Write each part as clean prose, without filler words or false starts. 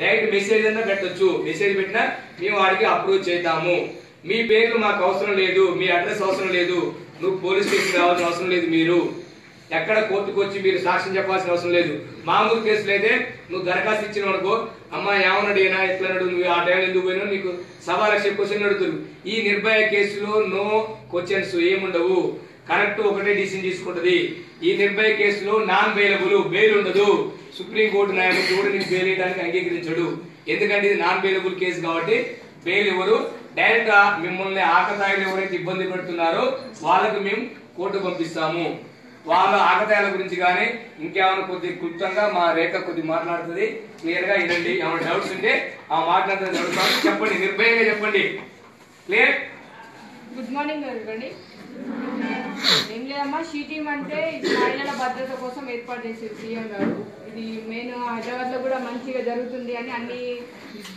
Direct message అన్నా పెట్టొచ్చు. Message పెట్టినా మేము వాడికి అప్రూవ్ చేద్దాము. మీ పేర్లు మాకు అవసరం లేదు, మీ అడ్రస్ అవసరం లేదు, నువ్వు పోలీస్ స్టేషన్ రావాల్సిన అవసరం లేదు, మీరు ఎక్కడ కోర్టుకు వచ్చి మీరు సాక్ష్యం చెప్పాల్సిన అవసరం లేదు. మామూలు కేసులు అయితే నువ్వు దరఖాస్తు ఇచ్చిన అనుకో, అమ్మా ఏమన్నాడు అయినా ఎట్లన్నాడు, నువ్వు ఆ టైం ఎందుకు పోయినా నీకు 1,00,000 క్వశ్చన్ అడుగుతారు. ఈ నిర్భయ కేసులో నో క్వశ్చన్స్ ఏముండవు, కరెక్ట్ ఒకటే డిసిషన్ తీసుకుంటది. ఈ నిర్భయ కేసులో నాన్ బెయిలబుల్, బెయిల్ ఉండదు. సుప్రీంకోర్టు న్యాయమూర్తి కూడా నీకు బెయిల్ వేయడానికి అంగీకరించడు. ఎందుకంటే ఇది నాన్ బెయిలబుల్ కేసు కాబట్టి బెయిల్ ఎవరు డైరెక్ట్ మిమ్మల్ని ఆకతాయిలు ఎవరైతే ఇబ్బంది పెడుతున్నారో వాళ్ళకి మేము కోర్టు పంపిస్తాము. వాళ్ళ ఆకతాయిల గురించి కానీ ఇంకేమైనా కొద్ది క్లుప్తంగా మా రేఖ కొద్ది మాట్లాడుతుంది, క్లియర్ గా వినండి. ఏమైనా డౌట్స్ ఉంటే ఆ మాట్లాడుతుంది చెప్పండి, నిర్భయంగా చెప్పండి. క్లియర్. Good morning everybody. ఏం లేదమ్మా, షీ టీమ్ అంటే ఇది మహిళల భద్రత కోసం ఏర్పాటు చేసేది సీఎం గారు. ఇది మెయిన్ హైదరాబాద్ లో కూడా మంచిగా జరుగుతుంది అని అన్ని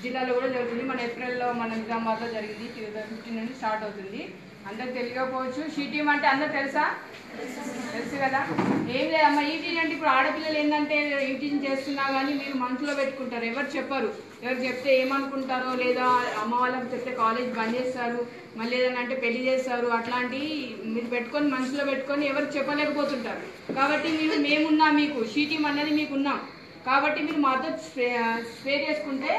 జిల్లాలో కూడా జరుగుతుంది. మన ఏప్రిల్లో మన నిజామాబాద్ లో జరిగింది, 15 నుండి స్టార్ట్ అవుతుంది. అందరికి తెలియకపోవచ్చు. షీ టీమ్ అంటే అందరు తెలుసా? తెలుసు కదా. ఏం లేదమ్మా, ఈటీజీ అంటే ఇప్పుడు ఆడపిల్లలు ఏంటంటే ఈటీజీ చేస్తున్నా కానీ మీరు మనసులో పెట్టుకుంటారు, ఎవరు చెప్పరు. ఎవరు చెప్తే ఏమనుకుంటారో, లేదా అమ్మ వాళ్ళకి చెప్తే కాలేజ్ బంద్ చేస్తారు, మళ్ళీ ఏదైనా అంటే పెళ్లి చేస్తారు, అట్లాంటివి మీరు పెట్టుకొని మనసులో పెట్టుకొని ఎవరు చెప్పలేకపోతుంటారు. కాబట్టి మీరు మేమున్నా, మీకు షీ టీమ్ అనేది మీకు ఉన్నాం కాబట్టి మీరు మాతో స్పేర్ చేసుకుంటే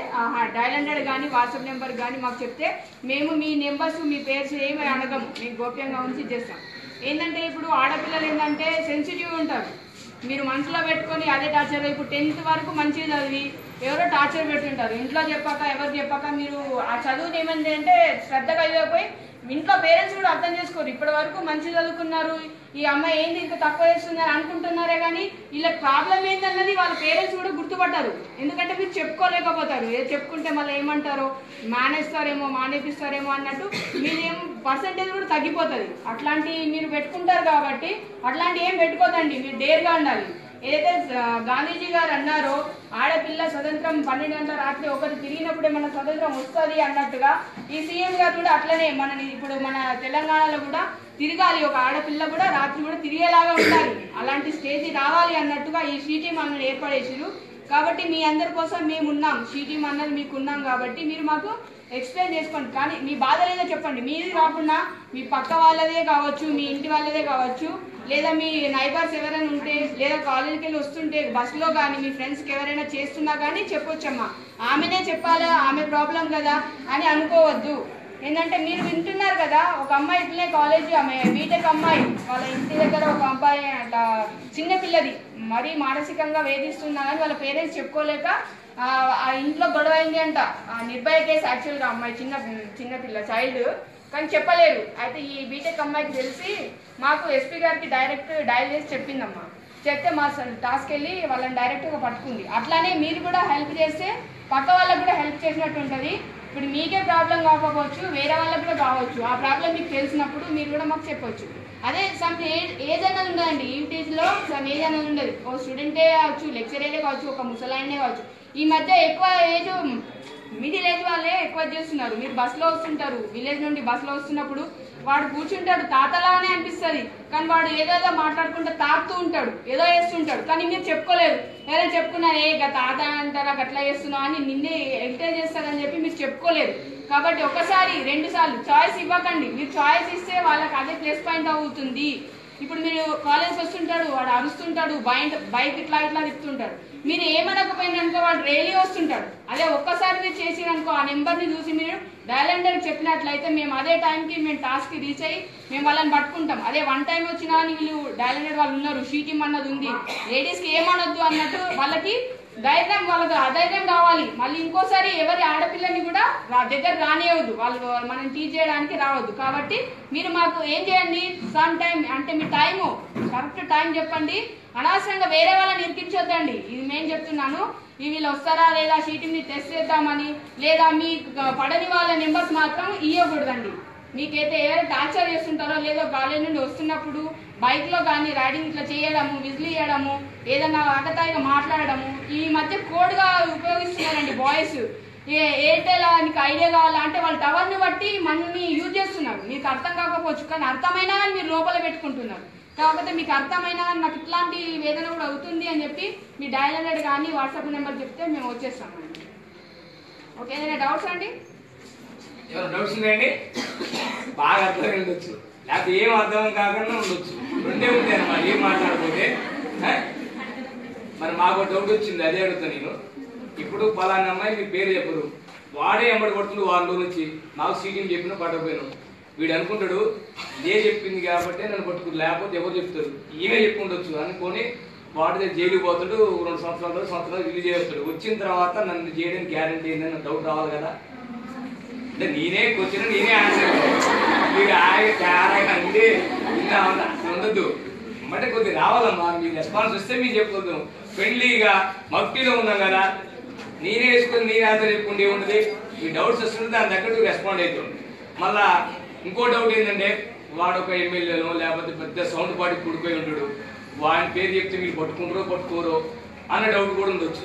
డయల్ 100 కానీ వాట్సాప్ నెంబర్ కానీ మాకు చెప్తే మేము మీ నెంబర్స్ మీ పేర్స్ ఏమి అడగము, మీకు గోప్యంగా ఉంచి చేస్తాం. ఏంటంటే ఇప్పుడు ఆడపిల్లలు ఏంటంటే సెన్సిటివ్ ఉంటారు, మీరు మనసులో పెట్టుకొని అదే టార్చర్. ఇప్పుడు 10th వరకు మంచిగా చదివి ఎవరో టార్చర్ పెట్టుంటారు, ఇంట్లో చెప్పాక ఎవరు చెప్పాక మీరు ఆ చదువుని ఏమంది అంటే శ్రద్ధగా ఇవ్వకపోయి ఇంట్లో పేరెంట్స్ కూడా అర్థం చేసుకోరు. ఇప్పటి వరకు మంచి చదువుకున్నారు, ఈ అమ్మాయి ఏంది ఇంకా తక్కువ చేస్తుంది అని అనుకుంటున్నారే కానీ వీళ్ళ ప్రాబ్లం ఏందన్నది వాళ్ళ పేరెంట్స్ కూడా గుర్తుపట్టారు. ఎందుకంటే మీరు చెప్పుకోలేకపోతారు, చెప్పుకుంటే మళ్ళీ ఏమంటారో మానేస్తారేమో మానేపిస్తారేమో అన్నట్టు మీరేం పర్సంటేజ్ కూడా తగ్గిపోతుంది. అట్లాంటి మీరు పెట్టుకుంటారు కాబట్టి అట్లాంటి ఏం పెట్టుకోదండి, మీరు డేర్గా ఉండాలి. ఏదైతే గాంధీజీ గారు అన్నారో ఆడపిల్ల స్వతంత్రం 12 గంటల రాత్రి ఒకరు తిరిగినప్పుడే మన స్వతంత్రం వస్తుంది అన్నట్టుగా ఈ సీఎం గారు కూడా అట్లనే ఇప్పుడు మన తెలంగాణలో కూడా తిరగాలి, ఒక ఆడపిల్ల కూడా రాత్రి కూడా తిరిగేలాగా ఉండాలి, అలాంటి స్టేజ్ రావాలి అన్నట్టుగా ఈ షీ టీమ్ అన్నది ఏర్పడేసారు. కాబట్టి మీ అందరి కోసం మేము ఉన్నాం, షీ టీమ్ అన్నది మీకు ఉన్నాం కాబట్టి మీరు మాకు ఎక్స్ప్లెయిన్ చేసుకోండి. కానీ మీ బాధ లేదో చెప్పండి, మీది కాకుండా మీ పక్క వాళ్ళదే కావచ్చు, మీ ఇంటి వాళ్ళదే కావచ్చు, లేదా మీ నైబర్స్ ఎవరైనా ఉంటే, లేదా కాలేజీకి వెళ్ళి వస్తుంటే బస్సులో కానీ మీ ఫ్రెండ్స్కి ఎవరైనా చేస్తున్నా కానీ చెప్పొచ్చమ్మా. ఆమెనే చెప్పాలా, ఆమె ప్రాబ్లం కదా అని అనుకోవద్దు. ఏంటంటే మీరు వింటున్నారు కదా, ఒక అమ్మాయి ఇట్లే కాలేజ్ ఆమె బీటెక్ అమ్మాయి వాళ్ళ ఇంటి దగ్గర ఒక అబ్బాయి అట్లా చిన్నపిల్లది మరీ మానసికంగా వేధిస్తున్నా కానీ వాళ్ళ పేరెంట్స్ చెప్పుకోలేక ఆ ఇంట్లో గొడవ అయింది అంట. నిర్భయ కేసు యాక్చువల్గా అమ్మాయి చిన్నపిల్ల చైల్డ్ కానీ చెప్పలేరు. అయితే ఈ బీటెక్ అమ్మాయికి తెలిసి మాకు ఎస్పీ గారికి డైరెక్ట్ డయల్ చేసి చెప్పిందమ్మా. చెప్తే మా టాస్క్ వెళ్ళి వాళ్ళని డైరెక్ట్గా పట్టుకుంది. అట్లానే మీరు కూడా హెల్ప్ చేస్తే పక్క వాళ్ళకు కూడా హెల్ప్ చేసినట్టు ఉంటుంది. ఇప్పుడు మీకే ప్రాబ్లం కాకపోవచ్చు, వేరే వాళ్ళకు కూడా కావచ్చు. ఆ ప్రాబ్లం మీకు తెలిసినప్పుడు మీరు కూడా మాకు చెప్పవచ్చు. అదే సమ్ ఏజ్ అనేది ఉండదండి, ఈటీజీలో సమ్ ఏజ్ అనేది ఉండదు. ఒక స్టూడెంటే కావచ్చు, లెక్చరరే కావచ్చు, ఒక ముసలాయనే కావచ్చు. ఈ మధ్య ఎక్కువ ఏజ్ మిడిల్ ఏజ్ వాళ్ళే ఎక్కువ చేస్తున్నారు. మీరు బస్సులో వస్తుంటారు, విలేజ్ నుండి బస్సులో వస్తున్నప్పుడు వాడు కూర్చుంటాడు, తాతలానే అనిపిస్తుంది కానీ వాడు ఏదేదో మాట్లాడుకుంటే తాకుతూ ఉంటాడు, ఏదో చేస్తుంటాడు కానీ మీరు చెప్పుకోలేరు. ఎవరైనా చెప్పుకున్నారు ఇక తాత అంటారా అట్లా చేస్తున్నావు అని నిన్నే ఎంకరేజ్ చేస్తారని చెప్పి మీరు చెప్పుకోలేరు. కాబట్టి ఒకసారి 2 సార్లు చాయిస్ ఇవ్వకండి. మీరు చాయిస్ ఇస్తే వాళ్ళకి అదే ప్లస్ పాయింట్ అవుతుంది. ఇప్పుడు మీరు కాలేజ్ వస్తుంటాడు, వాడు అరుస్తుంటాడు, బైక్ ఇట్లా తిప్పుతుంటాడు, మీరు ఏమనకపోయిందనుకో వాడు రైలీ వస్తుంటాడు. అదే ఒక్కసారి మీరు చేసిరనుకో ఆ నెంబర్ని చూసి మీరు డయల్ 100 చెప్పినట్లయితే మేము అదే టైంకి మేము టాస్క్కి రీచ్ అయ్యి మేము వాళ్ళని పట్టుకుంటాం. అదే 1 టైం వచ్చినా అని వీళ్ళు డయల్ 100 వాళ్ళు ఉన్నారు, షీ టీమ్ అన్నది ఉంది, లేడీస్కి ఏమనొద్దు అన్నట్టు వాళ్ళకి ధైర్యం, వాళ్ళకి అధైర్యం కావాలి. మళ్ళీ ఇంకోసారి ఎవరి ఆడపిల్లని కూడా దగ్గర రానియవద్దు, వాళ్ళు మనం టీచ్ చేయడానికి రావద్దు. కాబట్టి మీరు మాకు ఏం చేయండి, సమ్ టైం అంటే మీ టైము కరెక్ట్ టైం చెప్పండి. అనవసరంగా వేరే వాళ్ళని ఇరికించొద్దండి, ఇది నేను చెప్తున్నాను. వీళ్ళు వస్తారా లేదా షీటింగ్ని టెస్ట్ చేద్దామని లేదా మీ పడని వాళ్ళ నెంబర్స్ మాత్రం ఇవ్వకూడదండి. మీకైతే ఎవరైనా టార్చర్ చేస్తుంటారో లేదో కాలేజ్ నుండి వస్తున్నప్పుడు బైక్లో కానీ రైడింగ్ ఇట్లా చేయడము, విజిల్ చేయడము, ఏదైనా ఆకతాయిగా మాట్లాడడము, ఈ మధ్య కోడ్గా ఉపయోగిస్తున్నారండి బాయ్స్. ఎయిర్టెల్ నీకు ఐడియా కావాలా అంటే వాళ్ళు టవర్ని బట్టి మనల్ని యూజ్ చేస్తున్నారు. మీకు అర్థం కాకపోవచ్చు కానీ అర్థమైనా మీరు లోపల పెట్టుకుంటున్నారు. కాకపోతే మీకు అర్థమైనా కానీ నాకు ఇట్లాంటి వేదన కూడా అవుతుంది అని చెప్పి మీ డయల్ 100 కానీ వాట్సాప్ నెంబర్ చెప్తే మేము వచ్చేస్తామండి. ఓకే, ఏదైనా డౌట్స్ అండి? డౌట్స్ ఉన్నాయండి? బాగా అర్థమై ఉండొచ్చు, లేకపోతే ఏం అర్థం కాకుండా ఉండొచ్చు, రెండే ఉంటాయి అన్నమాట. ఏం మాట్లాడకపోతే మరి మాకు డౌట్ వచ్చింది, అదే అడుగుతా నేను. ఇప్పుడు పలానా అమ్మాయి మీ పేరు చెప్పరు, వాడే ఎంబడి పడుతుంది వారం రోజుల నుంచి. నాకు సీటింగ్ చెప్పినా పట్టకపోయాను. వీడు అనుకుంటాడు ఇదే చెప్పింది కాబట్టి నన్ను పట్టుకుని, లేకపోతే ఎవరు చెప్తారు, ఈమె చెప్పుకుండొచ్చు అనుకొని వాడి జైలుకి పోతాడు. 2 సంవత్సరాలు రిలీజ్ చేస్తాడు. వచ్చిన తర్వాత నన్ను చేయడానికి గ్యారంటీ ఏందని డౌట్ రావాలి కదా. అంటే నేనే క్వశ్చన్ నేనే ఆన్సర్, మీరు తయారైనా అంటే ఇంకా ఉండద్దు. అంటే కొద్దిగా రావాలమ్మా, మీ రెస్పాన్స్ వస్తే మీరు చెప్పొద్దు. ఫ్రెండ్లీగా మఫ్టీలో ఉన్నాం కదా, నేనే వేసుకుని నేను ఆన్సర్ చెప్పుకుంటే ఏముంటుంది. మీ డౌట్స్ వస్తుంటే దాని తగ్గట్టు రెస్పాండ్ అవుతుంది. మళ్ళా ఇంకో డౌట్ ఏంటంటే వాడు ఒక ఎమ్మెల్యేలో లేకపోతే పెద్ద సౌండ్ పార్టీ కూడిపోయి ఉంటాడు, వాడి పేరు చెప్తే మీరు పట్టుకోరో అన్న డౌట్ కూడా ఉండొచ్చు.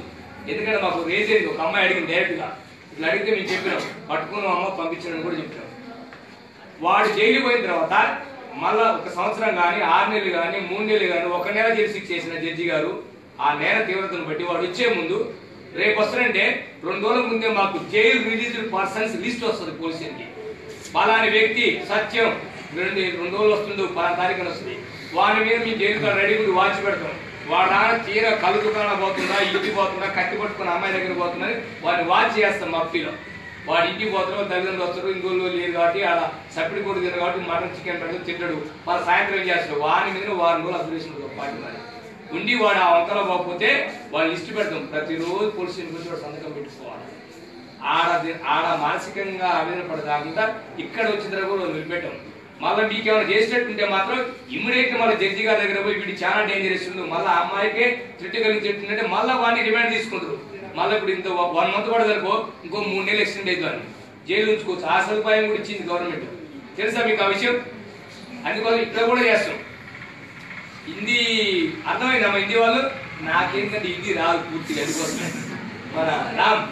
ఎందుకంటే మాకు రేజ్ అయింది, ఒక అమ్మాయి అడిగింది డైరెక్ట్గా. ఇట్లా అడిగితే మేము చెప్పినాం పట్టుకున్నాం అమ్మ పంపించడం కూడా చెప్పినాం. వాడు జైలు పోయిన తర్వాత మళ్ళా 1 సంవత్సరం కానీ 6 నెలలు కానీ 3 నెలలు కానీ 1 నెల జైలు శిక్ష చేసిన జడ్జి గారు ఆ నేర తీవ్రతను బట్టి వాడు వచ్చే ముందు రేపు వస్తారంటే 2 రోజుల ముందే మాకు జైలు రిలీజ్డ్ పర్సన్స్ లిస్ట్ వస్తుంది పోలీసులకి. పలాని వ్యక్తి సత్యం 2 రోజులు వస్తుందో 10 తారీఖున వస్తుంది. వాడి మీద మీ జైలు కాడ రెడీ కూడా వాచి పెడతాం. వాడు తీరా కళ్ళు దుకాణం పోతుందా, ఇంటికి పోతుందా, కత్తి పట్టుకుని అమ్మాయి దగ్గర పోతుందని వాడిని వాచ్ చేస్తాం మఫ్టీలో. వాడు ఇంటికి పోతున్నాడు, తల్లిదండ్రులు వస్తారు, ఇంకోళ్ళు లేరు కాబట్టి అలా సప్పిడి కూడా తిన్నారు కాబట్టి మటన్ చికెన్ పెడతాడు, తింటాడు. వాళ్ళ సాయంత్రం ఏం చేస్తాడు, వాడి మీద 1 వారం రోజులు అబ్జర్వేషన్ పార్టీ మరి ఉండి వాడు ఆ వంకలో పోకపోతే వాళ్ళు లిస్ట్ పెడతాం. ప్రతిరోజు పోలీస్ స్టేషన్ గురించి వాడు సంతకం పెట్టుకోవాలి. ఆడ మానసికంగా ఆవేదన పడకుండా ఇక్కడ వచ్చిన తర్వాత కూడా నిలబెట్టాం. మళ్ళీ మీకు ఏమైనా చేసేటట్టుంటే మాత్రం ఇమ్మీడియట్ మళ్ళీ జడ్జి గారి దగ్గర పోయి వీడి చాలా డేంజరస్ ఉంది, మళ్ళీ ఆ అమ్మాయికే త్రిట్ కలిగించేటట్టుంటే మళ్ళీ వాడిని రిమాండ్ తీసుకుంటారు. మళ్ళీ ఇప్పుడు ఇంత 1 మంత్ పడదనుకో ఇంకో 3 నెలలు ఎక్స్టెండ్ అవుతుంది, జైలు ఉంచుకోవచ్చు. ఆ సదుపాయం కూడా ఇచ్చింది గవర్నమెంట్. తెలుసా మీకు ఆ విషయం? అందుకోసం ఇక్కడ కూడా చేస్తాం. హిందీ అర్థమైందమ్మా హిందీ వాళ్ళు? నాకేంటంటే హిందీ రాదు పూర్తిగా, అందుకోసం మన రామ్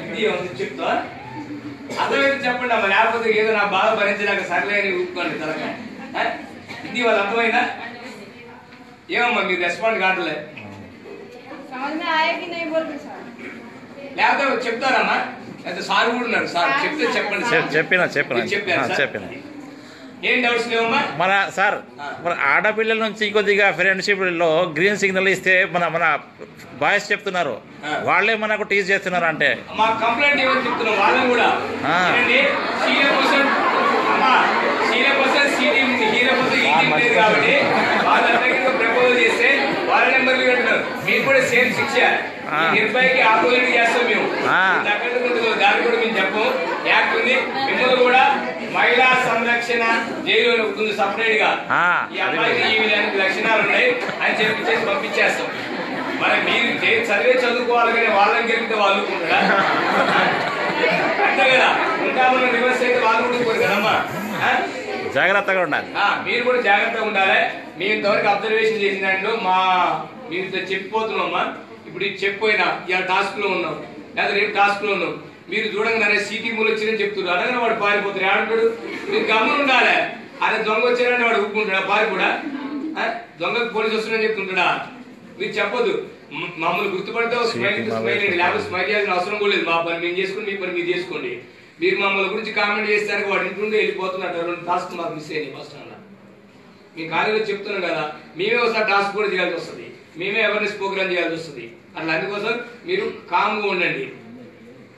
హిందీ చెప్తా అర్థమైతే చెప్పండి అమ్మా, లేకపోతే ఏదో నా బాధ భరించలేక సర్లే అని ఊపుకోండి తలకాయ. హిందీ వాళ్ళు అర్థమైందా? ఏమమ్మా మీరు రెస్పాండ్ కావట్లే? లేకపోతే చెప్తారమ్మా, లేకపోతే సార్ కూడా ఉన్నారు, సార్ చెప్తే చెప్పండి. చెప్పారు ఏం డౌట్స్ లేవమ్మా? మన సార్ మన ఆడపిల్లల నుంచి కొద్దిగా ఫ్రెండ్షిప్ లో గ్రీన్ సిగ్నల్ ఇస్తే మన బాయ్స్ చెప్తున్నారు, వాళ్ళే మనకు టీజ్ చేస్తున్నారు. అంటే మా కంప్లైంట్ ఏమని చెప్తున్నాం వాళ్ళని కూడా కాబట్టి వాళ్ళందరికీ ప్రపోజల్ చేస్తే వాళ్ళ నెంబర్లు పెట్టున్నారు. మీకు కూడా సేమ్ శిక్ష నిర్భయకి ఆపోజిట్ చేస్తాం మేము. దాని కూడా మేము చెప్పము. యాక్ట్ ఉంది. మిమ్మల్ని కూడా మహిళా సంరక్షణ జైలు ఉంటుంది సపరేట్ గా. ఈ అమ్మాయికి ఈ విధానికి లక్షణాలు ఉన్నాయి అని చెప్పి పంపించేస్తాం. మరి మీరు చదువుకోవాలి కానీ వాళ్ళని గెలిపితే వాళ్ళు ఉంటారా? అంతే కదా. ఇంకా మనం రివర్స్ అయితే వాళ్ళు కూడా కదమ్మా. జాగ్రత్తగా ఉండాలి. మీరు కూడా జాగ్రత్తగా ఉండాలి. మేము ఇంతవరకు అబ్జర్వేషన్ చేసిన దాంట్లో మీరు చెప్పిపోతున్నామ్మా. ఇప్పుడు ఇది చెప్పిపోయినా ఇలా టాస్క్ లో ఉన్నాం లేదా రేపు టాస్క్ లో ఉన్నాం, మీరు చూడంగానే సీటీ మూలు వచ్చిందని చెప్తున్నారు, అనగానే వాడు పారిపోతారు. ఆడుతాడు. మీరు గమ్మున ఉండాలి. అదే దొంగ వచ్చారంటే వాడు ఊపుకుంటాడా? పారి కూడా దొంగకు పోలీసు వస్తున్నాడని చెప్తుంటాడా? మీరు చెప్పొద్దు. మమ్మల్ని గుర్తుపడితే స్మైల్ లేకపోతే స్మైల్ చేయాల్సిన అవసరం కూడా లేదు. మా పని మేము చేసుకుని మీ పని మీరు చేసుకోండి. మీరు మమ్మల్ని గురించి కామెంట్ చేస్తారు వాడు ఇంటుండే వెళ్ళిపోతున్నట్టు 2 టాస్క్ మాకు మిస్ అయ్యాయి. ఫస్ట్ అలా మీ కాలేజీలో చెప్తున్నాం కదా, మేమే ఒకసారి టాస్క్ కూడా చేయాల్సి వస్తుంది, మేమే అవేర్నెస్ ప్రోగ్రామ్ చేయాల్సి వస్తుంది. అట్లా అందుకోసం మీరు కామ్గా ఉండండి.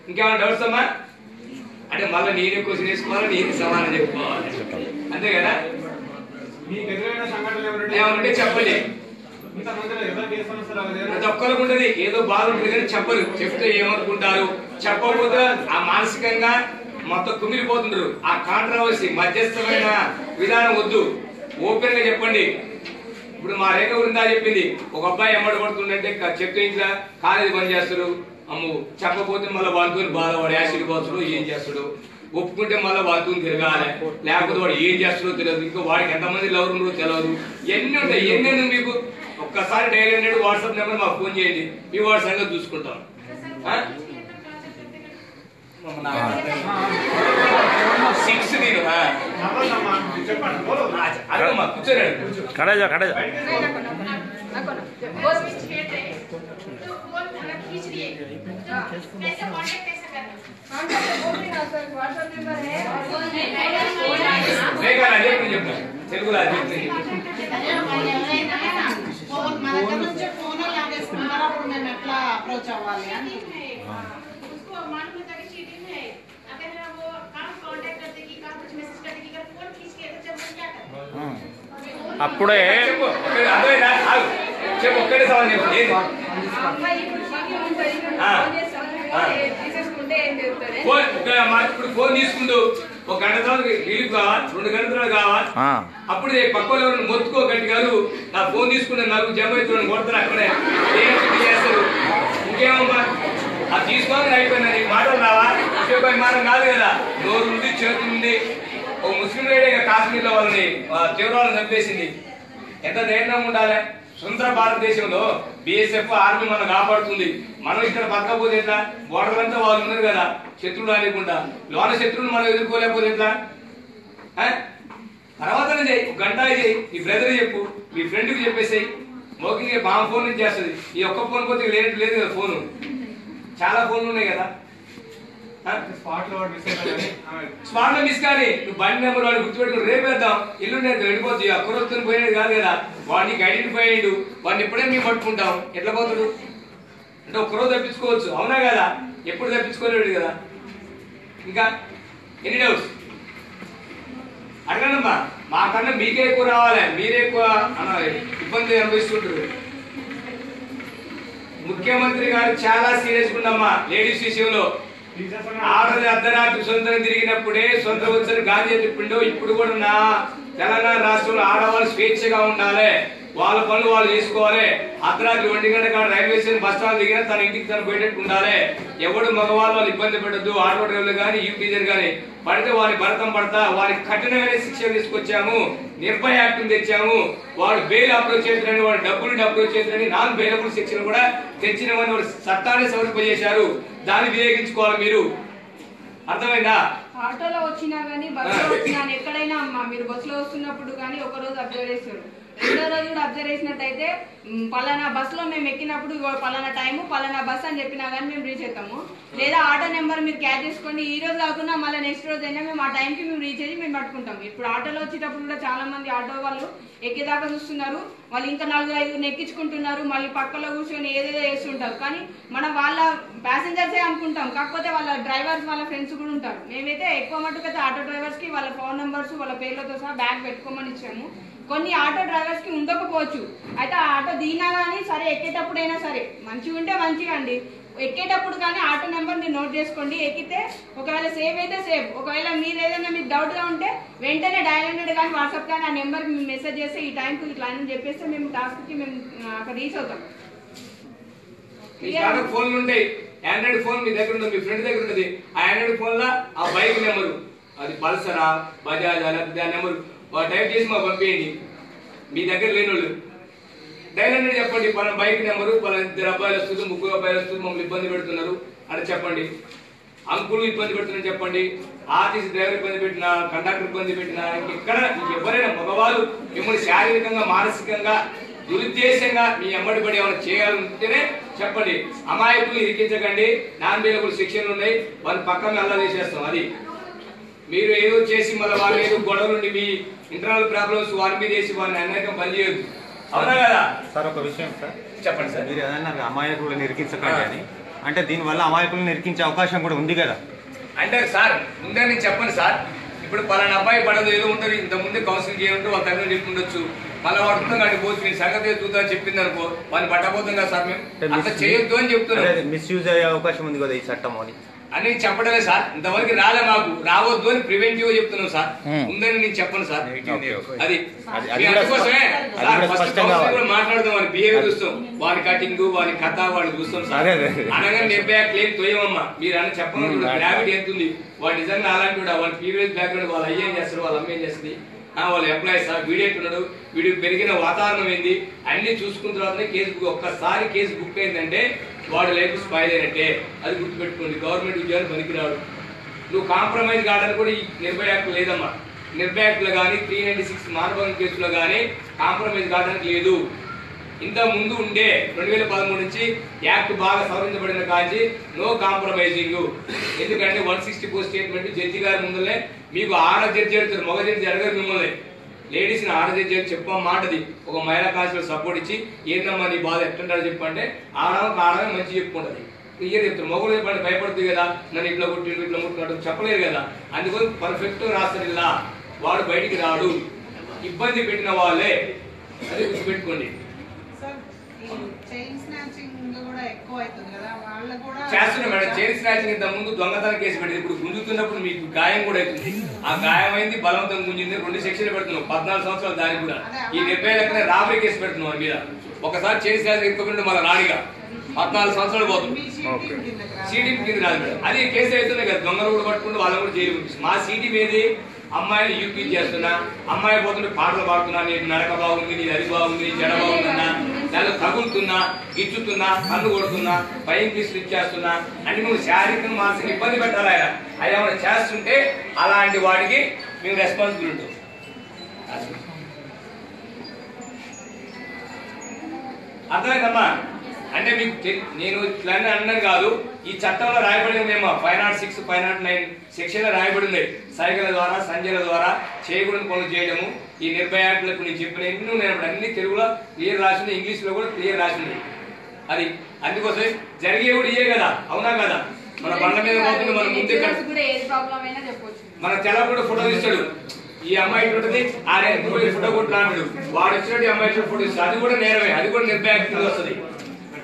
ఇంకేమైనా డౌట్స్ అమ్మా? అంటే మళ్ళీ నేనే క్వశ్చన్ వేసుకోవాలి, నేను సమాధానం చెప్పుకోవాలి, అంతే కదా. ఏమంటే చెప్పండి. ప్రతి ఒక్కరికి ఉంటుంది, ఏదో బాధ ఉంటుంది కానీ చెప్పరు. చెప్తే ఏమనుకుంటారు, చెప్పకపోతే ఆ మానసికంగా మొత్తం కుమిలిపోతుంటారు. ఆ కాంట్రవర్సీ మధ్యస్థమైన విధానం వద్దు, ఓపెన్ గా చెప్పండి. ఇప్పుడు మా రేఖ గురిందా చెప్పింది, ఒక అబ్బాయి ఎమ్మడి పడుతుందంటే చెప్తే ఇంట్లో కాలేజీ పని చేస్తారు. అమ్ము చెప్పకపోతే మళ్ళీ వాడుతూ బాధపడి యాసిడ్ పోతాడు, ఏం చేస్తాడు. ఒప్పుకుంటే మళ్ళీ వాడుతూ తిరగాలి, లేకపోతే వాడు ఏం చేస్తాడో తెలియదు. ఇంకో వాడికి ఎంతమంది లవర్ ఉండో తెలియదు. ఎన్ని ఉంటాయి, ఎన్ని మీకు. ఒక్కసారి డైలీ 100 వాట్సాప్ నెంబర్ మాకు ఫోన్ చేయండి, మీ వాడి సంగతి చూసుకుంటాం. 6 నేను అడగమ్మా కూర్చొని కడేజా కడేజా తెలుగులో అప్పుడే చెప్పు ఒక్కటే సవాల్ చెప్పు ఇప్పుడు ఫోన్ తీసుకుంటూ ఒక గంట తర్వాత రిలీఫ్ కావాలి 2 గంటల తర్వాత కావాలి అప్పుడు పక్క వాళ్ళు మొత్తుకో గట్టి గారు నా ఫోన్ తీసుకుంటే నాకు జమ అవుతున్నాను కొడతారు అక్కడే చేస్తారు ఇంకేమమ్మా అది తీసుకోవాలని అయిపోయింది నీకు మాటలు రావా విమానం కాదు కదా నోరు ఉంది చేతులు ఉంది ఓ ముస్లిం రైడే కాశ్మీర్లో వాళ్ళని తీవ్రవాళ్ళని చంపేసింది ఎంత ధైర్యంగా ఉండాలి స్వతంత్ర భారతదేశంలో బిఎస్ఎఫ్ ఆర్మీ మనం కాపాడుతుంది మనం ఇక్కడ బతకపోతే ఎట్లా బోర్డర్ అంతా వాళ్ళు ఉన్నారు కదా శత్రువులు అనేకుండా లోన శత్రువులు మనం ఎదుర్కోలేకపోతే ఎట్లా తర్వాతనే చేయి గంట చేయి నీ బ్రదర్ చెప్పు మీ ఫ్రెండ్కి చెప్పేసాయి మోకింగ్ మా ఫోన్ నుంచి చేస్తుంది ఈ ఒక్క ఫోన్ పోతే లేనట్టు లేదు కదా ఫోను చాలా ఫోన్లు ఉన్నాయి కదా స్పాట్ లో మిస్ కానీ నువ్వు బండి నెంబర్ వాడిని గుర్తుపెట్టుకుని రేపేద్దాం ఇల్లు నేను వెళ్ళిపోతుంది అక్కడొత్తుని పోయేది కాదు కదా వాడికి ఐడెంటిఫై అయ్యిండు వాడిని ఎప్పుడైనా మేము పట్టుకుంటాం ఎట్లా పోతాడు అంటే ఒక్కరోజు తప్పించుకోవచ్చు అవునా కదా ఎప్పుడు తప్పించుకోలేడు కదా ఇంకా ఎన్ని డౌట్స్ అడగనమ్మా మాకన్నా మీకే ఎక్కువ రావాలి మీరే ఎక్కువ ఇబ్బంది అనుభవిస్తుంటారు ముఖ్యమంత్రి గారు చాలా సీరియస్ ఉండమ్మా లేడీస్ విషయంలో ఆడది అర్ధరాత్రి సొంతం తిరిగినప్పుడే సొంత వచ్చని గాంధీ చెప్పిండు ఇప్పుడు కూడా నా తెలంగాణ రాష్ట్రంలో ఆడవాళ్ళు స్వేచ్ఛగా ఉండాలి వాళ్ళ పనులు వాళ్ళు చేసుకోవాలి అర్ధరాత్రి 1 గంట కాడ రైల్వే స్టేషన్ బస్ స్టాండ్ దిగిన తన ఇంటికి తను పోయేటట్టు ఉండాలి ఎవడు మగవాళ్ళు వాళ్ళు ఇబ్బంది పెట్టద్దు ఆటో డ్రైవర్లు కానీ యూ టీచర్ కానీ పడితే వారి భరతం పడతా వారికి కఠినమైన శిక్ష తీసుకొచ్చాము నిర్భయ యాక్ట్ తెచ్చాము వాడు బెయిల్ అప్రోచ్ చేస్తారని వాడు డబ్బులు అప్రోచ్ చేస్తారని నాన్ బెయిలబుల్ శిక్షను కూడా తెచ్చినవని వాడు చట్టాన్ని సవరింపజేశారు దాన్ని వినియోగించుకోవాలి మీరు అర్థమైందా ఆటోలో వచ్చినా గానీ బస్సులో వచ్చినా ఎక్కడైనా అమ్మా మీరు బస్సులో వస్తున్నప్పుడు కానీ ఒక రోజు అబ్జర్వ్ చేస్తారు రెండో రోజు కూడా అబ్జర్వ్ చేసినట్టయితే పలానా బస్ లో మేము ఎక్కినప్పుడు పలానా టైము పలానా బస్ అని చెప్పినా కానీ మేము రీచ్ అవుతాము లేదా ఆటో నెంబర్ మీరు క్యాచ్ చేసుకోండి ఈ రోజు కాకుండా మళ్ళీ నెక్స్ట్ రోజు అయినా మేము ఆ టైంకి మేము రీచ్ అయ్యి మేము పట్టుకుంటాం ఇప్పుడు ఆటోలో వచ్చేటప్పుడు కూడా చాలా మంది ఆటో వాళ్ళు ఎక్కేదాకా చూస్తున్నారు వాళ్ళు ఇంకా 4-5 ఎక్కించుకుంటున్నారు మళ్ళీ పక్కలో కూర్చొని ఏదేదో చేస్తుంటారు కానీ మనం వాళ్ళ ప్యాసింజర్సే అనుకుంటాం కాకపోతే వాళ్ళ డ్రైవర్స్ వాళ్ళ ఫ్రెండ్స్ కూడా ఉంటారు మేమైతే ఎక్కువ మట్టుకైతే ఆటో డ్రైవర్స్ కి వాళ్ళ ఫోన్ నెంబర్స్ వాళ్ళ పేర్లతో సహా బ్యాగ్ పెట్టుకోమని ఇచ్చాము కొన్ని ఆటో డ్రైవర్స్ కి ఉండకపోవచ్చు అయితే ఆ ఆటో దిగినా కానీ సరే ఎక్కేటప్పుడైనా సరే మంచిగా ఉంటే మంచిగా అండి ఎక్కేటప్పుడు కానీ ఆటో నెంబర్ మీరు నోట్ చేసుకోండి ఎక్కితే ఒకవేళ సేవ్ అయితే సేవ్ ఒకవేళ మీరు ఏదైనా మీకు డౌట్ గా ఉంటే వెంటనే డయల్ 100 కానీ వాట్సాప్ కానీ ఆ నెంబర్ కి మెసేజ్ చేస్తే ఈ టైంకి ఇట్లా అని చెప్పేస్తే మేము టాస్క్ కి మేము అక్కడ రీచ్ అవుతాం ఫోన్లు ఉంటాయి ఆండ్రాయిడ్ ఫోన్ మీ దగ్గర ఉంది మీ ఫ్రెండ్ దగ్గర ఉన్నది ఆ ఆండ్రాయిడ్ ఫోన్ లో ఆ బైక్ నెంబరు అది పల్సరా బజాజ్ లేకపోతే ఆ నెంబర్ టైప్ చేసి మాకు పంపించండి మీ దగ్గర లేని వాళ్ళు డైల్ 100 చెప్పండి పలానా బైక్ నెంబరు పలానా 2 అబ్బాయిలు వస్తుంది 3 అబ్బాయిలు వస్తుంది మమ్మల్ని ఇబ్బంది పెడుతున్నారు అని చెప్పండి అంకులు ఇబ్బంది పెడుతున్నారని చెప్పండి ఆర్టీసీ డ్రైవర్ ఇబ్బంది పెట్టినా కండక్టర్ ఇబ్బంది పెట్టినా ఇక్కడ ఎవరైనా మగవాళ్ళు మిమ్మల్ని శారీరకంగా మానసికంగా దురుద్దేశంగా మీ ఎమ్మడి పడి ఏమైనా చేయాలంటేనే చెప్పండి అమాయకులు ఇరికించకండి నాన్ బెయిలబుల్ శిక్షలు ఉన్నాయి వాళ్ళని పక్కన అల్లా చేసేస్తాం అది మీరు ఏదో చేసి మళ్ళీ వాళ్ళు ఏదో గొడవలు ఉండి మీ ఇంటర్నల్ ప్రాబ్లమ్స్ వారి మీద వేసి వారిని అన్యాయం పని చేయొద్దు అవునా కదా సార్ ఒక విషయం సార్ చెప్పండి సార్ మీరు ఏదన్నారు అమాయకులను ఇరికించకండి అని అంటే దీనివల్ల అమాయకులను ఇరికించే అవకాశం కూడా ఉంది కదా అంటే సార్ ముందే నేను చెప్పండి సార్ ఇప్పుడు పలానా అబ్బాయి పడదు ఏదో ఉంటుంది ఇంత ముందే కౌన్సిలింగ్ చేయమంటే వాళ్ళ తల్లి చెప్పుండొచ్చు మళ్ళీ వాడు ఉందాం కానీ పోతే మీ సంగతి చూద్దామని చెప్పింది అనుకో వాళ్ళని పట్టబోతాం కదా సార్ మేము అంత చేయొద్దు అని చెప్తున్నాం మిస్యూజ్ అయ్యే అవకాశం ఉంది కదా ఈ చట్టం అని అని చెప్పడమే సార్ ఇంతవరకు రాలే మాకు రావద్దు అని ప్రివెంటివ్ చెప్తున్నాం సార్ ఉందని నేను చెప్పను సార్ అది అందుకోసమే మాట్లాడుతాం వారి బిహేవియర్ చూస్తాం వారి కటింగ్ వారి కథ వాడిని చూస్తాం సార్ అనగా 70 క్లెయిమ్ తోయమమ్మా మీరు అని చెప్పను గ్రావిటీ ఎంత ఉంది వాడు నిజంగా అలాంటి వాడి ప్రీవియస్ బ్యాక్గ్రౌండ్ వాళ్ళు అయ్యేం చేస్తారు వాళ్ళు అమ్మ ఏం చేస్తుంది వాళ్ళ ఎంప్లాయీస్ వీడియో ఎట్టున్నాడు వీడికి పెరిగిన వాతావరణం ఏంది అన్ని చూసుకున్న తర్వాతనే కేసు బుక్ ఒక్కసారి కేసు బుక్ అయిందంటే వాడు లైఫ్ స్పాయిల్ అయినట్టే అది గుర్తుపెట్టుకోండి గవర్నమెంట్ ఉద్యోగాలు పనికిరాడు నువ్వు కాంప్రమైజ్ కావడానికి కూడా ఈ నిర్భయ యాక్ట్ లేదమ్మా. నిర్భయ యాక్ట్లో కానీ 396 మానభంగం కేసులో కానీ కాంప్రమైజ్ కావడానికి లేదు. ఇంత ముందు ఉండే 2013 నుంచి యాక్ట్ బాగా సవరించబడిన కాంచి నో కాంప్రమైజింగ్. ఎందుకంటే 164 స్టేట్మెంట్ జడ్జి గారి ముందులే మీకు ఆడ జడ్జి అడుగుతారు, మగ జడ్జి అడగారు మిమ్మల్ని. లేడీస్ని ఆడ జడ్జి అని చెప్ప మాటది. ఒక మహిళా కాన్స్టేబుల్ సపోర్ట్ ఇచ్చి ఏందమ్మా నీ బాధ ఎట్లుంటారో చెప్పంటే ఆడమే మంచి చెప్పుకుంటది. క్లియర్ చెప్తారు. మొగలు చెప్పండి భయపడుతుంది కదా, నన్ను ఇట్లా కొట్టి ఇట్లా ముట్టుకుంటారు చెప్పలేరు కదా. అందుకోసం పర్ఫెక్ట్ రాస్తారు. ఇలా వాడు బయటికి రాడు, ఇబ్బంది పెట్టిన వాళ్ళే, అది గుర్తుపెట్టుకోండి. చేస్తున్నా మేడం. చైన్ స్నాచింగ్ ఇంత ముందు దొంగతనం కేసు పెట్టింది, ఇప్పుడు గుంజుతున్నప్పుడు మీకు గాయం కూడా అవుతుంది. ఆ గాయం అయింది, బలవంతం గుంజింది, 2 సెక్షన్లు పెడుతున్నాం, 14 సంవత్సరాలు. దానికి కూడా ఈ 70 లెక్కనే రాబరీ కేసు పెడుతున్నాం మీద. ఒకసారి చైన్ స్నాచింగ్ ఎత్తుకుంటే మళ్ళీ రాడిగా 14 సంవత్సరాలు పోతుంది. సిటీ కింద రాదు మేడం. అది కేసు అవుతున్నాయి కదా, దొంగలు కూడా పట్టుకుంటూ వాళ్ళని కూడా జైలు పంపిస్తుంది. మా సిటీ మీది అమ్మాయిని యూపీ చేస్తున్నా, అమ్మాయి పోతుంటే పాటలు పాడుతున్నా, నీకు నడక బాగుంది, నీ అది బాగుంది, నీ జడ బాగుందన్నా, దాన్ని తగులుతున్నా, గిచ్చుతున్నా, కన్ను కొడుతున్నా, భయం తీసుకు ఇచ్చేస్తున్నా అంటే నువ్వు శారీరక మానసిక ఇబ్బంది పెట్టాలి. ఆయన అది ఏమైనా చేస్తుంటే అలాంటి వాడికి మేము రెస్పాన్సిబుల్ ఉంటుంది. అర్థమైందమ్మా? అంటే మీకు నేను ఇట్లా అన్నాను కాదు, ఈ చట్టంలో రాయబడి ఉందేమో 506, 509 సెక్షన్లో రాయబడి ఉంది. సైకిల్ ద్వారా, సంజల ద్వారా చేయకూడని పనులు చేయడము. ఈ నిర్భయ యాక్ట్లకు నేను చెప్పిన ఎన్నో నేను అన్ని తెలుగులో క్లియర్ రాసింది, ఇంగ్లీష్ లో కూడా క్లియర్ రాసింది. అది అందుకోసం జరిగే కూడా ఇయే కదా, అవునా కదా? మన బండ్ల మీద పోతుంది, మన ముందే మన తెల్లకుండా ఫోటో తీస్తాడు. ఈ అమ్మాయి ఇటుంటది, ఆ ఫోటో కొట్టినాడు, వాడు వచ్చినట్టు ఈ అమ్మాయి ఫోటో ఇస్తాడు. అది కూడా నేరమే, అది కూడా నిర్భయ యాక్ట్ కింద వస్తుంది.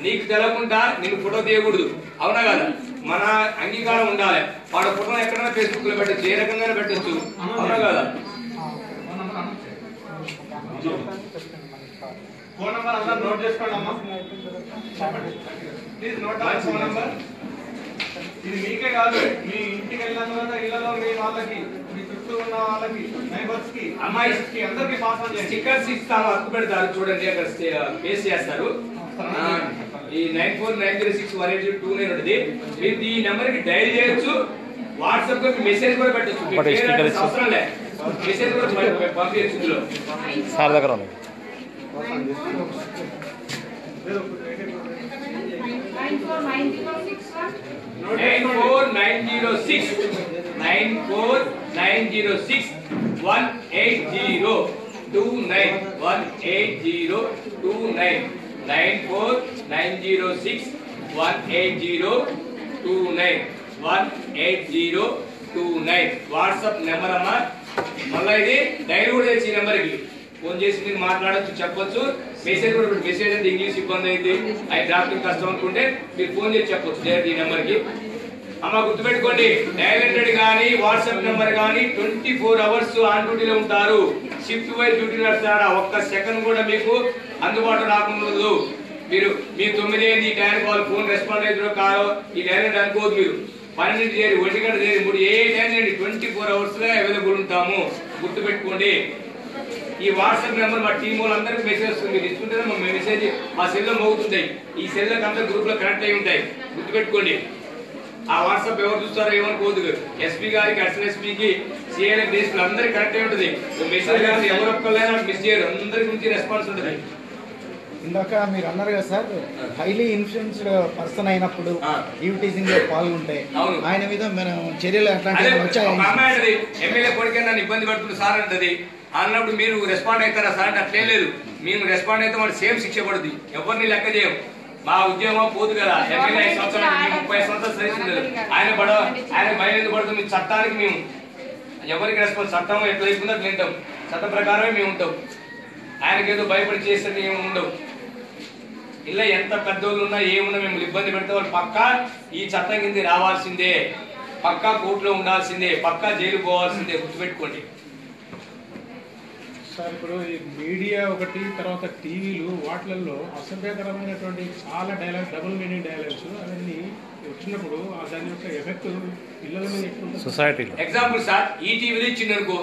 నీకు తెలవకుండా నీకు ఫోటో తీయకూడదు, అవునా కదా? మన అంగీకారం ఉండాలి. వాడు ఫోటో ఎక్కడైనా ఫేస్బుక్ లో పెట్టచ్చు, ఏ రకంగా పెట్టచ్చు, అవునా కదా? ఫోన్ నంబర్ అందరూ నోట్ చేసుకోండి అమ్మా. Please note down phone number. ఇది మీకే కాదు, మీ ఇంటికి వెళ్ళిన తర్వాత ఇళ్లలో మీ వాళ్ళకి, మీ చుట్టూ ఉన్న వాళ్ళకి, నైబర్స్ కి, అమ్మాయికి అందరికి పాస్ ఆన్ చేయండి. స్టిక్కర్స్ ఇస్తాము, అక్కు పెడతారు చూడండి, అక్కడ పేస్ట్ చేస్తారు. ఈ 94906182 ఉంటుంది. మీరు ఈ నెంబర్ కి డైల్ చేయొచ్చు, వాట్సాప్ లో మెసేజ్ కూడా పెట్టచ్చు. అవసరం లేదు, మెసేజ్ కూడా పంపించచ్చు. ఇందులో సార్ దగ్గర ఉంది. 9490618029 వాట్సాప్ నెంబర్ అమ్మా. మళ్ళీ ఇది డైరీ కూడా చేసి ఈ నెంబర్ కి ఫోన్ చేసి మీరు మాట్లాడచ్చు, చెప్పొచ్చు. మెసేజ్ కూడా మెసేజ్ అంటే ఇంగ్లీష్ ఇబ్బంది అయింది, అవి డ్రాఫ్టింగ్ కష్టం అనుకుంటే మీరు ఫోన్ చేసి చెప్పొచ్చు డైరెక్ట్ ఈ నెంబర్ కి. అమ్మ గుర్తుపెట్టుకోండి, డయల్ 100 కానీ వాట్సాప్ నెంబర్ కానీ 24 అవర్స్ ఆన్ డ్యూటీలో ఉంటారు. షిఫ్ట్ వైజ్ డ్యూటీ నడుస్తారా, ఒక్క సెకండ్ కూడా మీకు అందుబాటులో రాకుండా. మీరు మీ 9 ఈ టైంకి వాళ్ళు ఫోన్ రెస్పాండ్ అవుతారో కాదో ఈ టైం అనుకోవద్దు. మీరు 12 చేరి 1 గంట చేరి 3 ఏ టైం చేయండి, 24 అవర్స్ లో అవైలబుల్ ఉంటాము. గుర్తుపెట్టుకోండి. ఈ వాట్సాప్ నెంబర్ మా టీం వాళ్ళందరికీ మెసేజ్ వస్తుంది, మీరు ఇస్తుంటే మా మెసేజ్ మా సెల్ లో మోగుతుంటాయి. ఈ సెల్ లో అందరూ గ్రూప్ లో కనెక్ట్ అయి ఉంటాయి. గుర్తుపెట్టుకోండి. ఆ వాట్సాప్ ఎవరు చూస్తారో ఏమనుకోదు, ఎస్పీ గారికి, అడిషనల్ ఎస్పీకి, సిఐఎల్ డీఎస్పీ అందరికి కనెక్ట్ అయి ఉంటుంది. మెసేజ్ కానీ ఎవరు ఒక్కరైనా మిస్ చేయరు, అందరి గురించి రెస్పాన్స్ ఉంటుంది. ఇందాక మీరు అన్నారు కదా సార్, హైలీ ఇన్ఫ్లుయెన్స్డ్ పర్సన్ అయినప్పుడు టీజింగ్ లో పాల్గొంటే ఆయన మీద మనం చర్యలు అమ్మాయి ఎమ్మెల్యే కొడుకే నన్ను ఇబ్బంది పడుతుంది సార్ అంటది అన్నప్పుడు మీరు రెస్పాండ్ అవుతారా సార్ అంటే అట్లే లేదు. మేము రెస్పాండ్ అయితే వాడు సేమ్ శిక్ష పడుతుంది. ఎవరిని లెక్క చేయం. మా ఉద్యోగం పోదు కదా. ఎమ్మెల్యే 5 సంవత్సరాలు 30 సంవత్సరాలు సర్వీస్ ఆయన భయం ఎందుకు పడుతుంది? చట్టానికి మేము ఎవరికి రెస్పాన్స్, చట్టం ఎట్లా అయిపోతుందో అట్లా వింటాం, చట్టం ప్రకారమే మేము ఉంటాం. ఆయనకి ఏదో భయపడి చేసేది ఏమి ఉండవు. ఇలా ఎంత పెద్దోళ్ళు ఉన్నా ఏమున్నా మిమ్మల్ని ఇబ్బంది పెడితే వాళ్ళు పక్కా ఈ చట్టం కింద రావాల్సిందే, పక్కా కోర్టులో ఉండాల్సిందే, పక్కా జైలు పోవాల్సిందే. గుర్తుపెట్టుకోండి సార్. ఇప్పుడు ఈ మీడియా ఒకటి, తర్వాత టీవీలు, వాటిలలో అసభ్యకరమైనటువంటి చాలా డైలాగ్స్, డబుల్ మీనింగ్ డైలాగ్స్ అవన్నీ వచ్చినప్పుడు దాని యొక్క ఎఫెక్ట్ పిల్లల మీద ఎక్కువ సొసైటీలో. ఎగ్జాంపుల్ సార్, ఈ టీవీలో ఇచ్చిందనుకో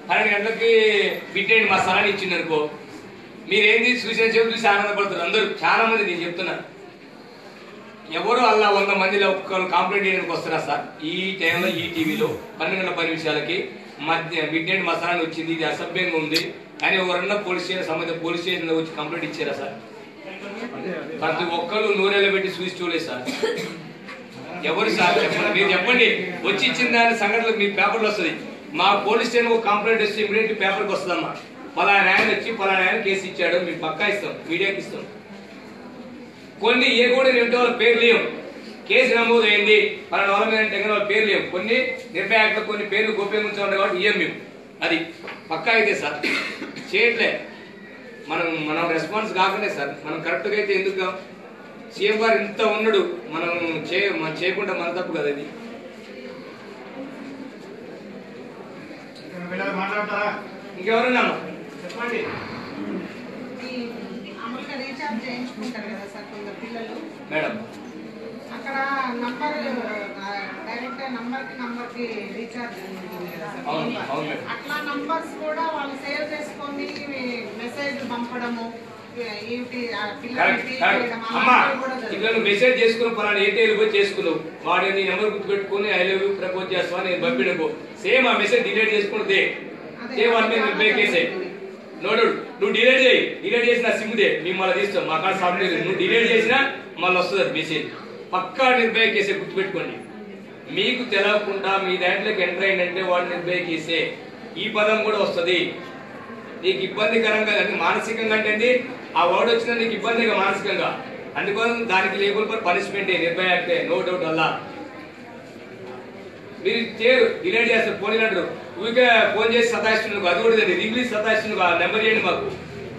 12 గంటలకి బిడ్డేండి మా సలాన్ని ఇచ్చిందనుకో, మీరేంది సూచన చెప్పి చూసి ఆనందపడతారు అందరూ. చాలా మంది నేను చెప్తున్నా ఎవరు అలా 100 మందిలో ఒక్కరు కంప్లైంట్ చేయడానికి వస్తారా సార్? ఈ టైంలో ఈ టీవీలో 12:10 మధ్య మిడ్ నైట్ మసాలా వచ్చింది, ఇది అసభ్యంగా ఉంది అని ఎవరన్నా పోలీస్ స్టేషన్ లో వచ్చి కంప్లైంట్ ఇచ్చారా సార్? ప్రతి ఒక్కరు నూనెలో పెట్టి చూసి చూడలేదు సార్. ఎవరు సార్ చెప్పండి, మీరు చెప్పండి. వచ్చి ఇచ్చిన దాని సంఘటనలు మీ పేపర్లో వస్తుంది. మా పోలీస్ స్టేషన్ ఒక కంప్లైంట్ వస్తే ఇమీడియట్ పేపర్కి వస్తుందమ్మా. పలానా ఆయన వచ్చి పలానా ఆయన కేసు ఇచ్చాడు, మేము పక్కా ఇస్తాం, మీడియాకి ఇస్తాం. కొన్ని ఏ కూడా నింటే వాళ్ళ పేరు లేవు, కేసు నమోదు అయింది పలానా వాళ్ళ మీద అంటే వాళ్ళ పేరు లేవు. కొన్ని నిర్భయ యాక్ట్లో కొన్ని పేర్లు గోప్యంగా ఉంచాలి కాబట్టి ఇయ్యం మేము. అది పక్కా అయితే సార్ చేయట్లే. మనం రెస్పాన్స్ కాకుండా సార్ మనం కరెక్ట్గా అయితే ఎందుకు సీఎం గారు ఇంత ఉన్నాడు, మనం చేయకుండా మన తప్పు కదా ఇది. ఇంకెవరన్నా చెప్పండి. రీఛార్జ్ చేయించుకుంటారు కదా సార్ కొందరు పిల్లలు మేడం, అక్కడ నంబర్ డైరెక్ట్ నంబర్కి రీఛార్జ్ ఉంటుంది కదా సార్. అట్లా నంబర్స్ కూడా వాళ్ళు సేవ్ చేసుకొని మెసేజ్ పంపడము, మెసేజ్ చేసుకుని పలానా ఏటీఎల్ పోయి చేసుకున్నావు, వాడు నీ నెంబర్ గుర్తుపెట్టుకుని ఐ లవ్ యూ ప్రపోజ్ చేస్తావా నేను పంపినకు సేమ్ ఆ మెసేజ్ డిలీట్ చేసుకుంటే వాడి మీద బేకేసే నోడు. నువ్వు డిలీట్ చేసి నా సిమ్ దే మేము మళ్ళీ తీస్తాం, మా కాడ సాఫ్ట్వేర్. నువ్వు డిలీట్ చేసినా మళ్ళీ వస్తుంది అది మెసేజ్. పక్కా నిర్భయ కేసే గుర్తుపెట్టుకోండి. మీకు తెలవకుండా మీ దాంట్లోకి ఎంటర్ అయిందంటే వాడు నిర్భయ కేసే. ఈ పదం కూడా వస్తుంది. నీకు ఇబ్బందికరంగా అంటే మానసికంగా అంటే ఆ వర్డ్ వచ్చినా నీకు ఇబ్బందిగా మానసికంగా, అందుకోసం దానికి లేబుల్ ఫర్ పనిష్మెంట్ నిర్భయ యాక్టే, నో డౌట్. అలా మీరు చేయరు, డిలీట్ చేస్తారు. ఫోన్ అంటారు ఊరికే ఫోన్ చేసి సతాయిస్తున్నావు, అది కూడా తెలియదు. ఇంగ్లీష్ సతాయిస్తున్నావు, నెంబర్ చేయండి మాకు.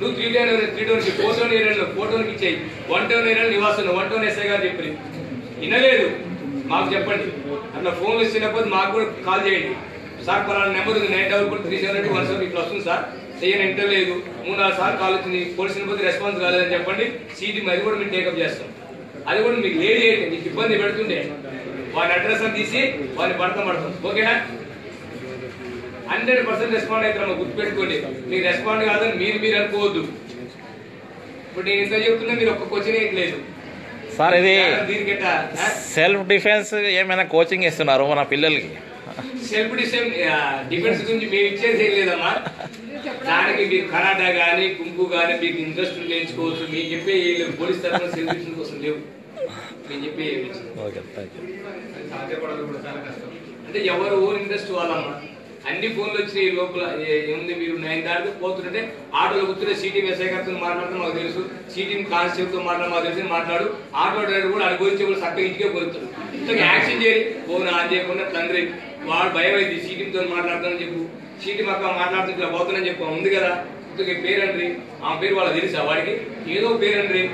నువ్వు 3 ఫోటోనికి ఇచ్చేయి. 1 టౌన్ ఏరియా నివాసం 1 టౌన్ ఎస్ఐ గారు చెప్పి వినలేదు మాకు చెప్పండి. అట్లా ఫోన్లు ఇచ్చినప్పుడు మాకు కూడా కాల్ చేయండి. సార్ పలానా నెంబర్ ఉంది 94437 ఇట్లా వస్తుంది సార్, చేయని ఇంటర్ లేదు, 3-4 సార్లు కాల్ వచ్చింది, పోలీసుల పోతే రెస్పాన్స్ కాలేదని చెప్పండి. సీటీ అది కూడా మేము టేకప్ చేస్తాం. అది కూడా మీకు లేడీ అయితే నీకు ఇబ్బంది పెడుతుండే వాడి అడ్రస్ అని తీసి వాడిని పడతాం. ఓకేనా? 100% రెస్పాండ్ అవుతారు. గుర్తుపెట్టుకోండి, మీరు రెస్పాండ్ కాదని మీరు అనుకోవద్దు. ఇప్పుడు నేను ఇంత చెప్తున్నా మీరు ఒక్క క్వశ్చన్ వేయట్లేదు సార్. ఇది సెల్ఫ్ డిఫెన్స్ ఏమైనా కోచింగ్ ఇస్తున్నారు మన పిల్లలకి? సెల్ఫ్ డిఫెన్స్ గురించి మేము ఇచ్చేది ఏం లేదమ్మా. దానికి మీకు కరాటా కానీ కుంకు కానీ మీకు ఇంట్రెస్ట్ నేర్చుకోవచ్చు. మీకు చెప్పే పోలీస్ తరఫున సెల్ఫ్ డిఫెన్స్ కోసం లేవు. మేము చెప్పే అంటే ఎవరు ఓన్ ఇంట్రెస్ట్ వాళ్ళమ్మా. అన్ని ఫోన్లు వచ్చినాయి లోపల ఏముంది. మీరు 9 దాటికి పోతుంటే ఆటోలో కూర్చుంటే సీటీ ఎస్ఐ గారితో మాట్లాడితే మాకు తెలుసు, సీటీ కానిస్టేబుల్తో మాట్లాడి మాకు తెలిసి మాట్లాడు. ఆటో డ్రైవర్ కూడా అది గురించి కూడా చక్కగా ఇంటికే పోతాడు. ఇంతకు యాక్షన్ చేయాలి. ఫోన్ ఆన్ చేయకుండా తండ్రి వాడు భయం అయింది, సీటీతో మాట్లాడుతానని చెప్పు, సీటీ పక్క మాట్లాడుతూ ఇట్లా పోతానని చెప్పు ఉంది కదా. ఇంతకు పేరండ్రి ఆ పేరు వాళ్ళకి తెలుసా? వాడికి ఏదో పేరండ్రి.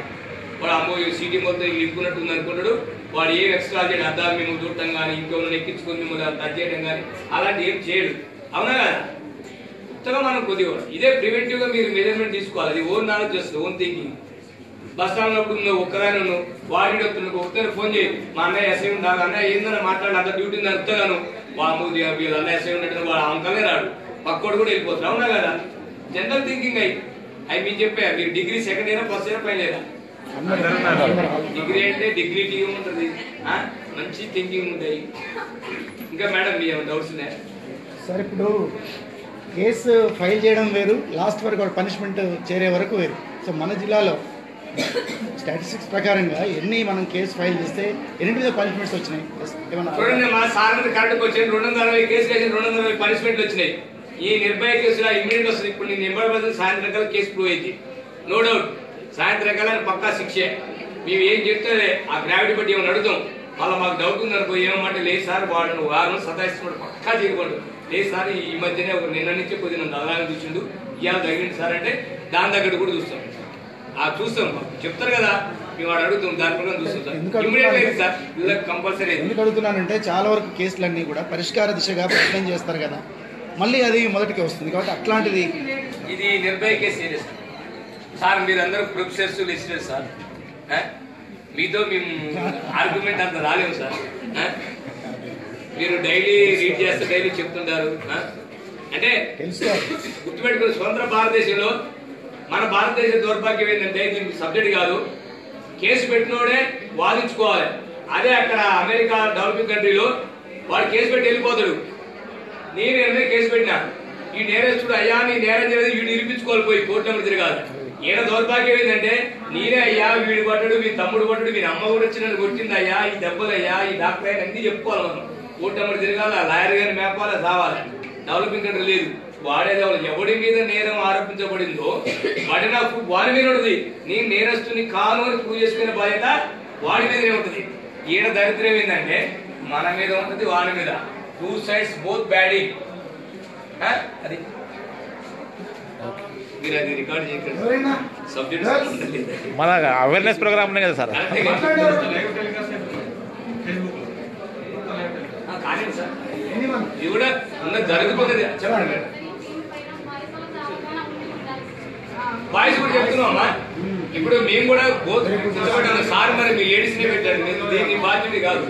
వాడు అమ్మో సీటీ మొత్తం ఇరుకున్నట్టు ఉంది అనుకుంటాడు. వాడు ఏం ఎక్స్ట్రా చేయడం, అద్దాలు మేము చూడటం కానీ ఇంకెవరైనా ఎక్కించుకొని మిమ్మల్ని టచ్ చేయడం కానీ అలాంటి ఏం చేయడు. అవునా కదా? కొత్తగా మనం కొద్దిగా ఇదే ప్రివెంటివ్ గా మీరు మెజర్మెంట్ తీసుకోవాలి. అది ఓన్ నాలెడ్జ్ వస్తుంది, ఓన్ థింకింగ్. బస్ స్టాండ్ లో నువ్వు ఒక్కదాని ఉన్నావు, వాడి ఒక్కదాని ఫోన్ చేయి, మా అన్నయ్య ఎస్ఐ ఉండా, అన్నయ్య ఏందని మాట్లాడి అంత డ్యూటీ నడుపుతాను, వాడు వీళ్ళు అన్నయ్య ఎస్ఐ ఉన్నట్టు వాడు అంకలే రాడు, పక్కోడు కూడా వెళ్ళిపోతారు. అవునా కదా? జనరల్ థింకింగ్ అవి మీకు చెప్పా. మీరు degree second year first year పైన లేదా? డిగ్రీ అంటే డిగ్నిటీ ఉంటుంది, మంచి థింకింగ్ ఉంటాయి. ఇంకా మేడం మీ ఏమైనా డౌట్స్ ఉన్నాయా సార్? ఇప్పుడు కేసు ఫైల్ చేయడం వేరు, లాస్ట్ వరకు పనిష్మెంట్ చేరే వరకు వేరు. సో మన జిల్లాలో స్టాటిస్టిక్స్ ప్రకారంగా ఎన్ని మనం కేసు ఫైల్ చేస్తే ఎన్ని మీద పనిష్మెంట్స్ వచ్చినాయి? చూడండి, మా సార్ కరెక్ట్గా వచ్చాయి 260 కేసులు వేసి 260 పనిష్మెంట్లు వచ్చినాయి. ఈ నిర్భయ కేసులో ఇమీడియట్ వస్తుంది. ఇప్పుడు నేను నింబడి సాయంత్రం కల్లా కేసు ప్రూవ్ అయింది, నో డౌట్. సాయంత్రం కల్లా పక్కా శిక్షే. మేము ఏం చెప్తే ఆ గ్రావిటీ బట్టి ఏమైనా అడుగుతాం. మళ్ళీ మాకు డౌట్ ఉంది అనుకో, ఏమంటే లేదు సార్ వాడు వారం సతాయిస్తున్నాడు, పక్కా చేయకూడదు. లేదు సార్ ఈ మధ్యనే నిన్న నుంచి కొద్దిగా అలాగే చూసిండు, ఇవాళ తగిలింది సార్ అంటే దాని దగ్గర కూడా చూస్తాం. చూస్తాం చెప్తారు కదా, మేము వాడు అడుగుతాం, దాని ప్రకారం చూస్తాం సార్. ఇమీడియట్ సార్ వీళ్ళకి కంపల్సరీ. ఎందుకు అడుగుతున్నానంటే చాలా వరకు కేసులన్నీ కూడా పరిష్కార దిశగా ప్రయత్నం చేస్తారు కదా, మళ్ళీ అది మొదటికి వస్తుంది కాబట్టి అట్లాంటిది ఇది నిర్భయ కేసు సీరియస్ సార్. మీరందరూ ప్రొఫెసర్స్ లెక్చరర్స్ సార్, మీతో మేము ఆర్గ్యుమెంట్ అంత రాలేము సార్. మీరు డైలీ రీడ్ చేస్తే డైలీ చెప్తుంటారు. అంటే గుర్తుపెట్టుకుని స్వతంత్ర భారతదేశంలో మన భారతదేశ దౌర్భాగ్యం ఏంటంటే దీనికి సబ్జెక్ట్ కాదు, కేసు పెట్టినోడే వాదించుకోవాలి. అదే అక్కడ అమెరికా డెవలపింగ్ కంట్రీలో వాడు కేసు పెట్టి వెళ్ళిపోతాడు. నేను కేసు పెట్టినా ఈ నేరస్తుడు అయ్యా నీ నేరం చేయలేదు వీడు నిరూపించుకోవాలి పోయి కోర్టు నెంబర్ తిరగాలి. ఈయన దౌర్భాగ్యం ఏంటంటే నేనే అయ్యా వీడు పట్టడు మీ తమ్ముడు పట్టడు మీ అమ్మ కూడా వచ్చి నన్ను కొట్టింది అయ్యా ఈ దెబ్బలు అయ్యా ఈ డాక్టర్ అయ్యా అన్ని చెప్పుకోవాలి. మనం కోర్టు నెంబర్ తిరగాల లాయర్ గారిని మేపాలి రావాలి. డెవలపింగ్ కంట్రీ లేదు. వాడేది ఎవడి మీద నేరం ఆరోపించబడిందో వాడి నాకు వాడి మీద ఉంటుంది. నేను నేరస్తుని కాను అని ప్రూవ్ చేసుకునే బాధ్యత వాడి మీదనే ఉంటుంది. ఈయన దరిద్రం ఏంటంటే మన మీద ఉంటుంది వాడి మీద. 2 sides both badding. అది మీరు అది రికార్డ్ చేయకండి. సబ్జెక్ట్ మన అవేర్నెస్ ప్రోగ్రామ్ ఉన్నాయి కదా సార్. కానీ సార్ ఇది కూడా ఉన్నది జరుగుతుంది. చెప్పండి వాయిస్ కూడా చెప్తున్నామా. ఇప్పుడు మేము కూడా సార్ మరి మీ లేడీస్నే పెట్టండి. దీనికి బాధ్యత కాదు.